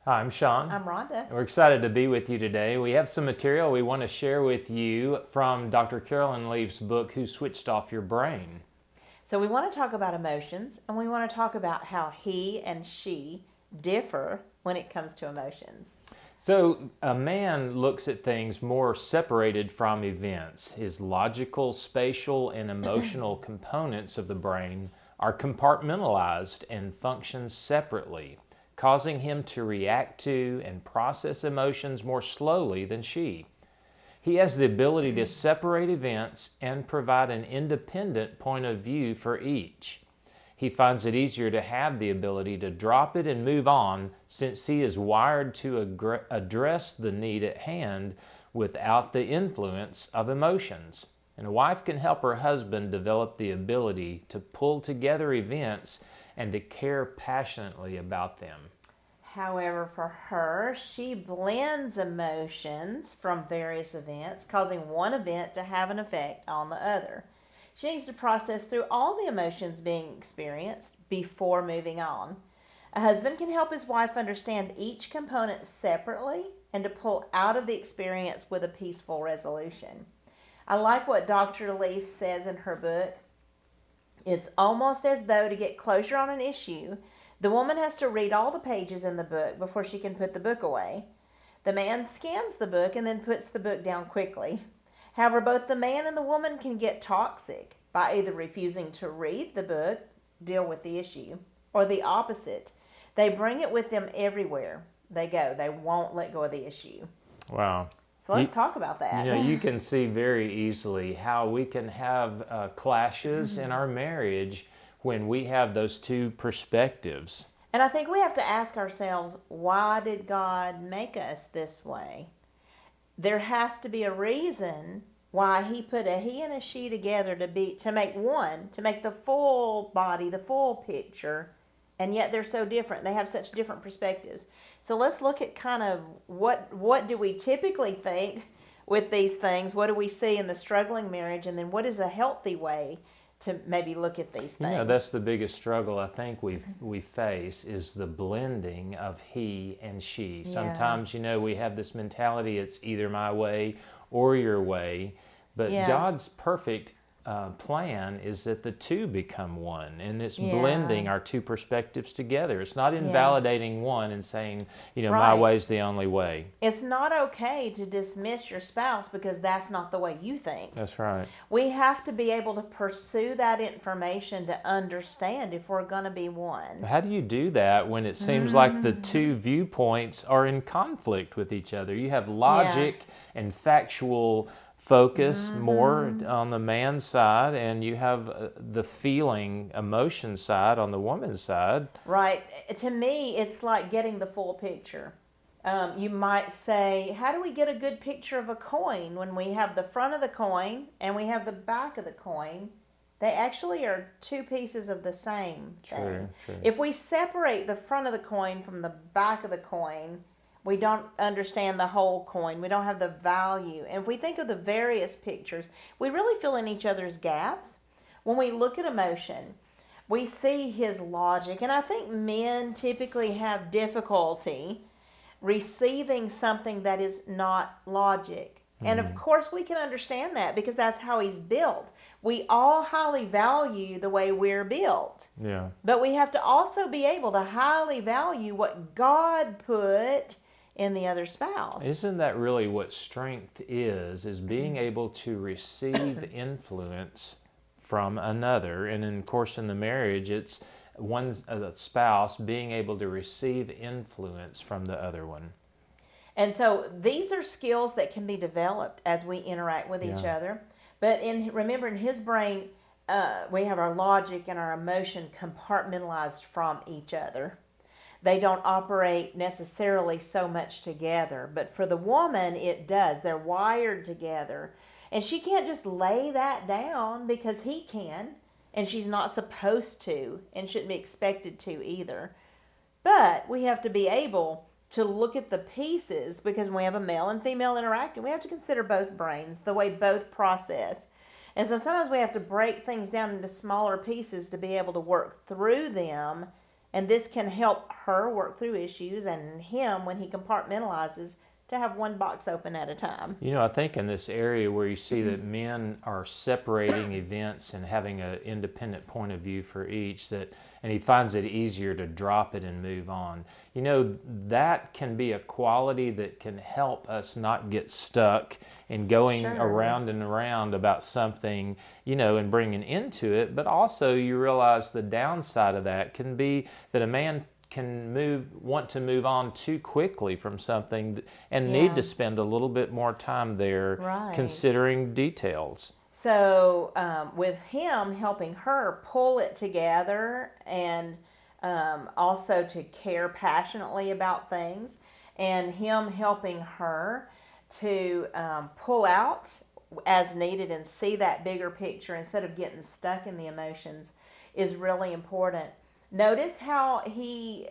Hi, I'm Sean. I'm Rhonda. We're excited to be with you today. We have some material we want to share with you from Dr. Carolyn Leaf's book, Who Switched Off Your Brain? So, we want to talk about emotions and we want to talk about how he and she differ when it comes to emotions. So, a man looks at things more separated from events. His logical, spatial, and emotional components of the brain are compartmentalized and function separately, causing him to react to and process emotions more slowly than she. He has the ability to separate events and provide an independent point of view for each. He finds it easier to have the ability to drop it and move on since he is wired to address the need at hand without the influence of emotions. And a wife can help her husband develop the ability to pull together events and to care passionately about them. However, for her, she blends emotions from various events, causing one event to have an effect on the other. She needs to process through all the emotions being experienced before moving on. A husband can help his wife understand each component separately and to pull out of the experience with a peaceful resolution. I like what Dr. Leaf says in her book. It's almost as though to get closure on an issue, the woman has to read all the pages in the book before she can put the book away. The man scans the book and then puts the book down quickly. However, both the man and the woman can get toxic by either refusing to read the book, deal with the issue, or the opposite. They bring it with them everywhere they go. They won't let go of the issue. Wow. So let's talk about that. You can see very easily how we can have clashes in our marriage when we have those two perspectives. And I think we have to ask ourselves, why did God make us this way? There has to be a reason why he put a he and a she together to make one, to make the full body, the full picture, and yet they're so different. They have such different perspectives. So let's look at kind of what do we typically think with these things? What do we see in the struggling marriage? And then what is a healthy way to maybe look at these things? That's the biggest struggle I think we face is the blending of he and she. Sometimes, we have this mentality, it's either my way or your way. But God's perfect plan is that the two become one, and it's blending our two perspectives together. It's not invalidating one and saying, my way's the only way. It's not okay to dismiss your spouse because that's not the way you think. That's right. We have to be able to pursue that information to understand if we're going to be one. How do you do that when it seems like the two viewpoints are in conflict with each other? You have logic and factual focus more on the man's side, and you have the feeling, emotion side on the woman's side. Right. To me, it's like getting the full picture. You might say, how do we get a good picture of a coin when we have the front of the coin and we have the back of the coin? They actually are two pieces of the same thing. True. If we separate the front of the coin from the back of the coin, we don't understand the whole coin. We don't have the value. And if we think of the various pictures, we really fill in each other's gaps. When we look at emotion, we see his logic. And I think men typically have difficulty receiving something that is not logic. And of course we can understand that because that's how he's built. We all highly value the way we're built. Yeah. But we have to also be able to highly value what God put in the other spouse. Isn't that really what strength is being able to receive influence from another? And of course in the marriage, it's one spouse being able to receive influence from the other one. And so these are skills that can be developed as we interact with each other. But remember, in his brain, we have our logic and our emotion compartmentalized from each other. They don't operate necessarily so much together. But for the woman, it does. They're wired together. And she can't just lay that down because he can. And she's not supposed to and shouldn't be expected to either. But we have to be able to look at the pieces because when we have a male and female interacting, we have to consider both brains, the way both process. And so sometimes we have to break things down into smaller pieces to be able to work through them And this can help her work through issues, and him, when he compartmentalizes, to have one box open at a time. I think in this area where you see that men are separating events and having an independent point of view for each, and he finds it easier to drop it and move on. That can be a quality that can help us not get stuck in going around and around about something, and bringing into it. But also you realize the downside of that can be that a man can want to move on too quickly from something and need to spend a little bit more time there considering details. So with him helping her pull it together and also to care passionately about things, and him helping her to pull out as needed and see that bigger picture instead of getting stuck in the emotions, is really important. Notice how he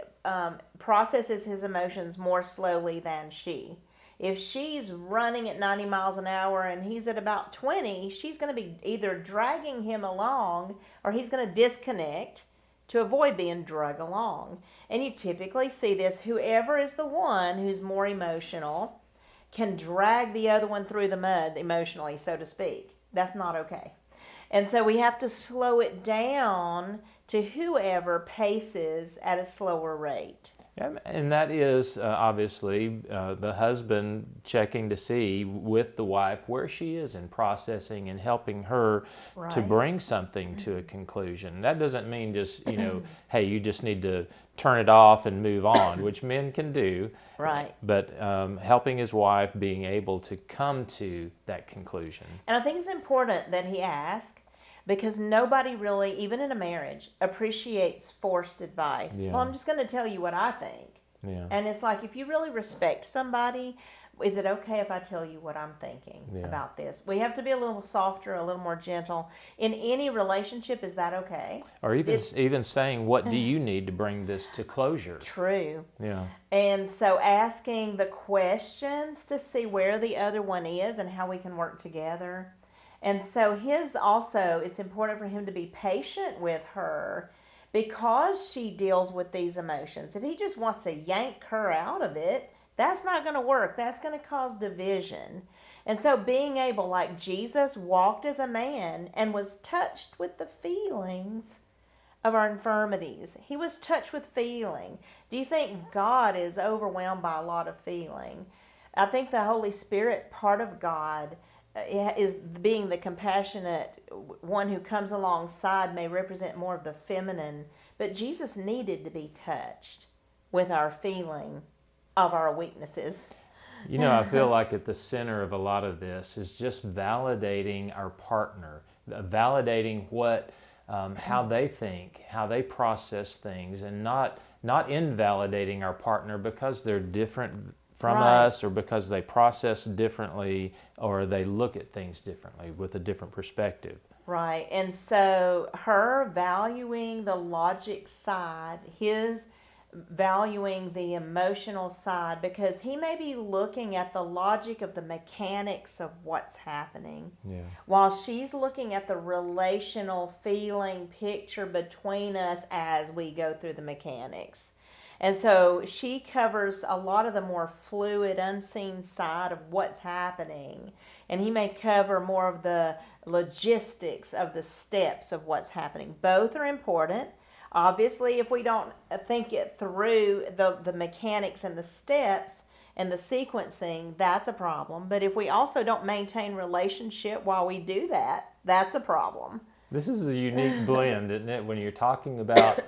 processes his emotions more slowly than she. If she's running at 90 miles an hour and he's at about 20, she's going to be either dragging him along or he's going to disconnect to avoid being dragged along. And you typically see this. Whoever is the one who's more emotional can drag the other one through the mud emotionally, so to speak. That's not okay. And so we have to slow it down to whoever paces at a slower rate. Yeah, and that is obviously the husband checking to see with the wife where she is in processing and helping her to bring something to a conclusion. That doesn't mean just, hey, you just need to turn it off and move on, which men can do. Right. But helping his wife being able to come to that conclusion. And I think it's important that he ask, because nobody really, even in a marriage, appreciates forced advice. Yeah. Well, I'm just going to tell you what I think. Yeah. And it's like, if you really respect somebody, is it okay if I tell you what I'm thinking about this? We have to be a little softer, a little more gentle. In any relationship, is that okay? Or even saying, what do you need to bring this to closure? True. Yeah. And so asking the questions to see where the other one is and how we can work together. And so it's important for him to be patient with her because she deals with these emotions. If he just wants to yank her out of it, that's not going to work. That's going to cause division. And so being able, like Jesus walked as a man and was touched with the feelings of our infirmities. He was touched with feeling. Do you think God is overwhelmed by a lot of feeling? I think the Holy Spirit, part of God, is being the compassionate one who comes alongside, may represent more of the feminine, but Jesus needed to be touched with our feeling of our weaknesses. I feel like at the center of a lot of this is just validating our partner, validating how they think, how they process things, and not invalidating our partner because they're different from us, or because they process differently, or they look at things differently with a different perspective. Right. And so her valuing the logic side, his valuing the emotional side, because he may be looking at the logic of the mechanics of what's happening, while she's looking at the relational feeling picture between us as we go through the mechanics. And so she covers a lot of the more fluid, unseen side of what's happening. And he may cover more of the logistics of the steps of what's happening. Both are important. Obviously, if we don't think it through, the mechanics and the steps and the sequencing, that's a problem. But if we also don't maintain relationship while we do that, that's a problem. This is a unique blend, isn't it? When you're talking about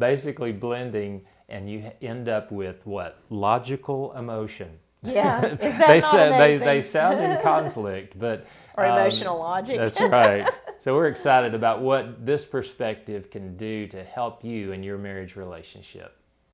basically blending, and you end up with what? Logical emotion. Yeah, is that amazing? They sound in conflict, but or emotional logic. That's right. So we're excited about what this perspective can do to help you in your marriage relationship.